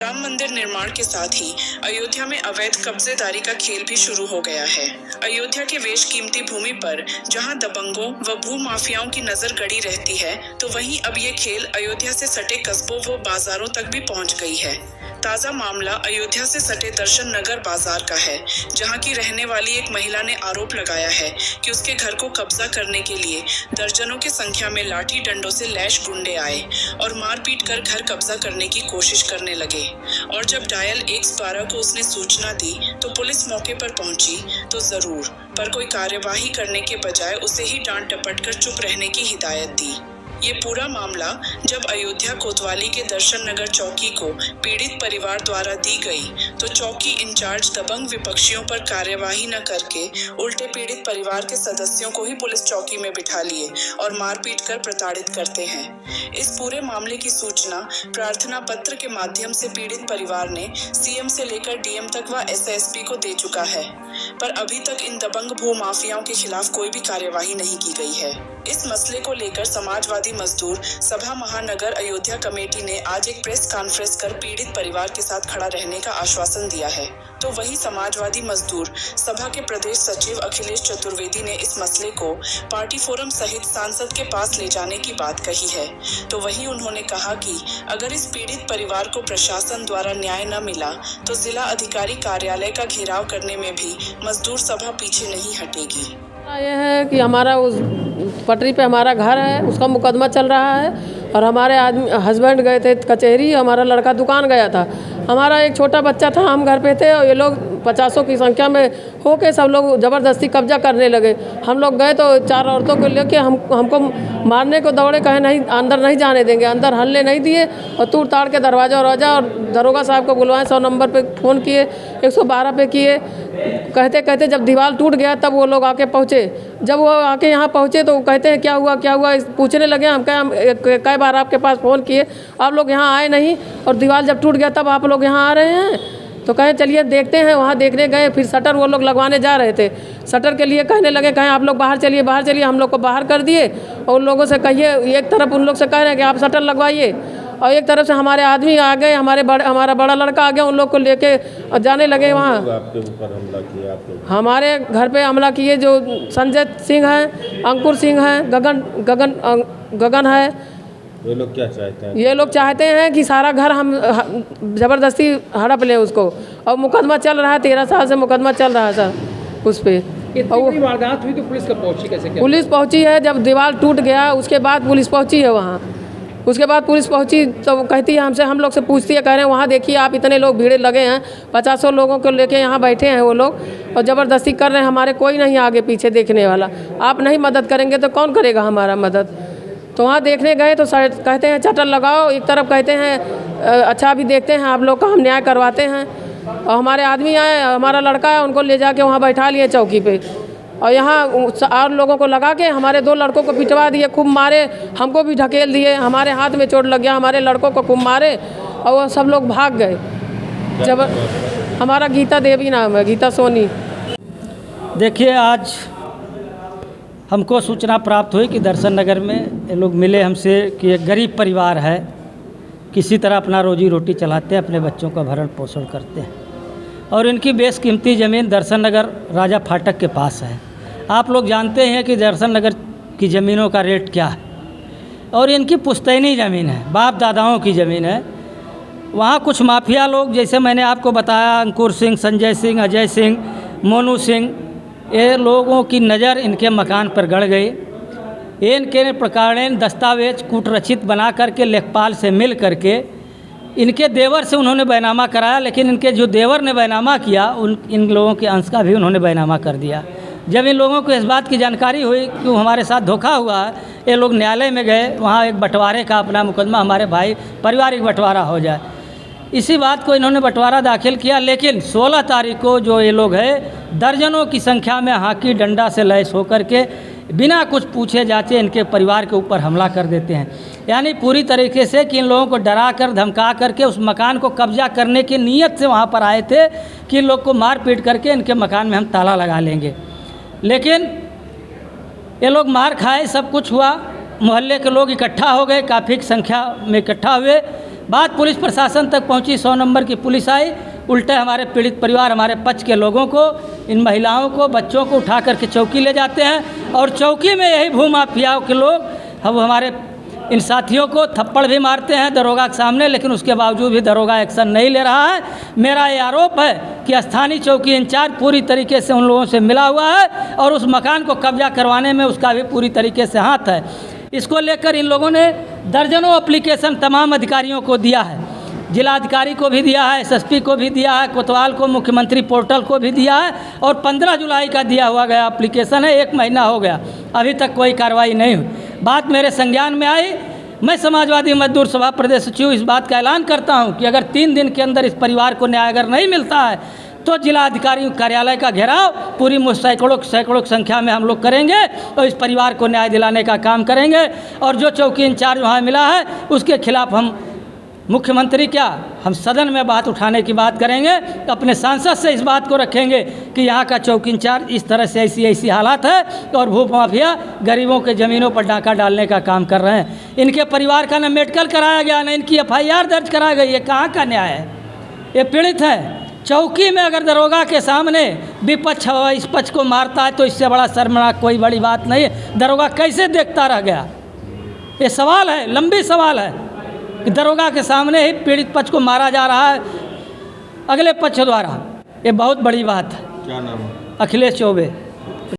राम मंदिर निर्माण के साथ ही अयोध्या में अवैध कब्जेदारी का खेल भी शुरू हो गया है। अयोध्या के बेशकीमती भूमि पर जहां दबंगों व भू माफियाओं की नजर गड़ी रहती है, तो वहीं अब ये खेल अयोध्या से सटे कस्बों व बाजारों तक भी पहुंच गई है। ताजा मामला अयोध्या से सटे दर्शन नगर बाजार का है, जहां की रहने वाली एक महिला ने आरोप लगाया है कि उसके घर को कब्जा करने के लिए दर्जनों की संख्या में लाठी डंडों से लैश गुंडे आए और मारपीट कर घर कब्जा करने की कोशिश करने लगे। और जब डायल 112 को उसने सूचना दी तो पुलिस मौके पर पहुंची तो जरूर, पर कोई कार्यवाही करने के बजाय उसे ही डांट डपट कर चुप रहने की हिदायत दी। ये पूरा मामला जब अयोध्या कोतवाली के दर्शन नगर चौकी को पीड़ित परिवार द्वारा दी गई, तो चौकी इंचार्ज दबंग विपक्षियों पर कार्यवाही न करके उल्टे पीड़ित परिवार के सदस्यों को ही पुलिस चौकी में बिठा लिए और मारपीट कर प्रताड़ित करते हैं। इस पूरे मामले की सूचना प्रार्थना पत्र के माध्यम से पीड़ित परिवार ने सीएम से लेकर डीएम तक व एसएसपी को दे चुका है, पर अभी तक इन दबंग भू माफियाओं के खिलाफ कोई भी कार्यवाही नहीं की गई है। इस मसले को लेकर समाजवादी मजदूर सभा महानगर अयोध्या कमेटी ने आज एक प्रेस कॉन्फ्रेंस कर पीड़ित परिवार के साथ खड़ा रहने का आश्वासन दिया है। तो वही समाजवादी मजदूर सभा के प्रदेश सचिव अखिलेश चतुर्वेदी ने इस मसले को पार्टी फोरम सहित सांसद के पास ले जाने की बात कही है। तो वही उन्होंने कहा कि अगर इस पीड़ित परिवार को प्रशासन द्वारा न्याय न मिला तो जिला अधिकारी कार्यालय का घेराव करने में भी मजदूर सभा पीछे नहीं हटेगी। यह है कि हमारा उस पटरी पे हमारा घर है, उसका मुकदमा चल रहा है और हमारे हस्बैंड गए थे कचहरी, हमारा लड़का दुकान गया था, हमारा एक छोटा बच्चा था, हम घर पे थे और ये लोग 50 की संख्या में होके सब लोग ज़बरदस्ती कब्जा करने लगे। हम लोग गए तो 4 औरतों को लेके हमको मारने को दौड़े, कहे नहीं अंदर नहीं जाने देंगे, अंदर हलने नहीं दिए और तोड़ ताड़ के दरवाजा और दरोगा साहब को बुलवाए, 100 नंबर पे फ़ोन किए, 112 पे किए, कहते कहते जब दीवार टूट गया तब वो लोग आके पहुँचे। जब वो आके यहाँ पहुँचे तो कहते हैं क्या हुआ पूछने लगे। हम कई बार आपके पास फ़ोन किए, आप लोग यहाँ आए नहीं और दीवार जब टूट गया तब आप लोग यहाँ आ रहे हैं। तो कहें चलिए देखते हैं। वहाँ देखने गए, फिर शटर वो लोग लगवाने जा रहे थे, शटर के लिए कहने लगे, कहें आप लोग बाहर चलिए। हम लोग को बाहर कर दिए और उन लोगों से कहिए, एक तरफ उन लोग से कह रहे हैं कि आप शटर लगवाइए और एक तरफ से हमारे आदमी आ गए, हमारा बड़ा लड़का आ गया, उन लोग को लेके जाने लगे। वहाँ आपके ऊपर हमला किया? हमारे घर पे हमला किए जो संजय सिंह हैं, अंकुर सिंह हैं, गगन है। ये लोग क्या चाहते हैं? ये लोग चाहते हैं कि सारा घर हम ज़बरदस्ती हड़प लें उसको, और मुकदमा चल रहा है, 13 साल से मुकदमा चल रहा है सर उस पर। इतनी वारदात हुई तो पुलिस कब पहुंची, कैसे क्या? पुलिस पहुंची है जब दीवार टूट गया, उसके बाद पुलिस पहुंची है वहाँ। उसके बाद पुलिस पहुंची तो कहती है हमसे, हम लोग से पूछती है, कह रहे हैं वहाँ देखिए आप इतने लोग भीड़ लगे हैं, 50 लोगों को लेके यहाँ बैठे हैं वो लोग और ज़बरदस्ती कर रहे हैं, हमारे कोई नहीं आगे पीछे देखने वाला, आप नहीं मदद करेंगे तो कौन करेगा हमारा मदद। तो वहाँ देखने गए तो कहते हैं शटर लगाओ, एक तरफ कहते हैं अच्छा अभी देखते हैं आप लोग का हम न्याय करवाते हैं। और हमारे आदमी आए, हमारा लड़का है, उनको ले जाके वहाँ बैठा लिए चौकी पे और यहाँ और लोगों को लगा के हमारे 2 लड़कों को पिटवा दिए, खूब मारे, हमको भी ढकेल दिए, हमारे हाथ में चोट लग गया, हमारे लड़कों को खूब मारे और वो सब लोग भाग गए। जब हमारा गीता देवी नाम है, गीता सोनी। देखिए, आज हमको सूचना प्राप्त हुई कि दर्शन नगर में ये लोग मिले हमसे कि एक गरीब परिवार है, किसी तरह अपना रोजी रोटी चलाते हैं, अपने बच्चों का भरण पोषण करते हैं और इनकी बेशकीमती ज़मीन दर्शन नगर राजा फाटक के पास है। आप लोग जानते हैं कि दर्शन नगर की ज़मीनों का रेट क्या है और इनकी पुश्तैनी ज़मीन है, बाप दादाओं की ज़मीन है। वहाँ कुछ माफिया लोग, जैसे मैंने आपको बताया, अंकुर सिंह, संजय सिंह, अजय सिंह, मोनू सिंह, ये लोगों की नज़र इनके मकान पर गड़ गई। इनके प्रकारेण दस्तावेज कूटरचित बना करके लेखपाल से मिल करके इनके देवर से उन्होंने बैनामा कराया, लेकिन इनके जो देवर ने बैनामा किया इन लोगों के अंश का भी उन्होंने बैनामा कर दिया। जब इन लोगों को इस बात की जानकारी हुई कि हमारे साथ धोखा हुआ है, ये लोग न्यायालय में गए, वहाँ एक बंटवारे का अपना मुकदमा, हमारे भाई पारिवारिक बंटवारा हो जाए, इसी बात को इन्होंने बंटवारा दाखिल किया। लेकिन 16 तारीख को जो ये लोग हैं दर्जनों की संख्या में हाथी डंडा से लैस होकर के बिना कुछ पूछे जाचे इनके परिवार के ऊपर हमला कर देते हैं। यानी पूरी तरीके से कि इन लोगों को डरा कर धमका करके उस मकान को कब्जा करने की नीयत से वहाँ पर आए थे कि इन लोग को मार पीट करके इनके मकान में हम ताला लगा लेंगे। लेकिन ये लोग मार खाए, सब कुछ हुआ, मोहल्ले के लोग इकट्ठा हो गए, काफ़ी संख्या में इकट्ठा हुए। बात पुलिस प्रशासन तक पहुंची, 100 नंबर की पुलिस आई, उल्टे हमारे पीड़ित परिवार, हमारे पक्ष के लोगों को, इन महिलाओं को, बच्चों को उठा करके चौकी ले जाते हैं और चौकी में यही भूमाफियाओं के लोग अब हमारे इन साथियों को थप्पड़ भी मारते हैं दरोगा के सामने, लेकिन उसके बावजूद भी दरोगा एक्शन नहीं ले रहा है। मेरा ये आरोप है कि स्थानीय चौकी इंचार्ज पूरी तरीके से उन लोगों से मिला हुआ है और उस मकान को कब्जा करवाने में उसका भी पूरी तरीके से हाथ है। इसको लेकर इन लोगों ने दर्जनों एप्लीकेशन तमाम अधिकारियों को दिया है, जिलाधिकारी को भी दिया है, एसएसपी को भी दिया है, कोतवाल को, मुख्यमंत्री पोर्टल को भी दिया है और 15 जुलाई का दिया हुआ गया एप्लीकेशन है, 1 महीना हो गया, अभी तक कोई कार्रवाई नहीं हुई। बात मेरे संज्ञान में आई, मैं समाजवादी मजदूर सभा प्रदेश सचिव इस बात का ऐलान करता हूं कि अगर 3 दिन के अंदर इस परिवार को न्याय अगर नहीं मिलता है तो जिलाधिकारी कार्यालय का घेराव पूरी सैकड़ों की संख्या में हम लोग करेंगे और इस परिवार को न्याय दिलाने का काम करेंगे। और जो चौकी इंचार्ज वहाँ मिला है उसके खिलाफ हम मुख्यमंत्री क्या, हम सदन में बात उठाने की बात करेंगे, अपने सांसद से इस बात को रखेंगे कि यहाँ का चौकी इंचार्ज इस तरह से ऐसी हालात है और भूमाफिया गरीबों के ज़मीनों पर डाका डालने का काम कर रहे हैं। इनके परिवार का न मेडिकल कराया गया, न इनकी FIR दर्ज कराई गई। ये कहाँ का न्याय है? ये पीड़ित है। चौकी में अगर दरोगा के सामने विपक्ष इस पक्ष को मारता है तो इससे बड़ा शर्मनाक कोई बड़ी बात नहीं है। दरोगा कैसे देखता रह गया? ये सवाल है, लंबी सवाल है कि दरोगा के सामने ही पीड़ित पक्ष को मारा जा रहा है अगले पक्ष द्वारा। ये बहुत बड़ी बात है। क्या नाम है? अखिलेश चौबे।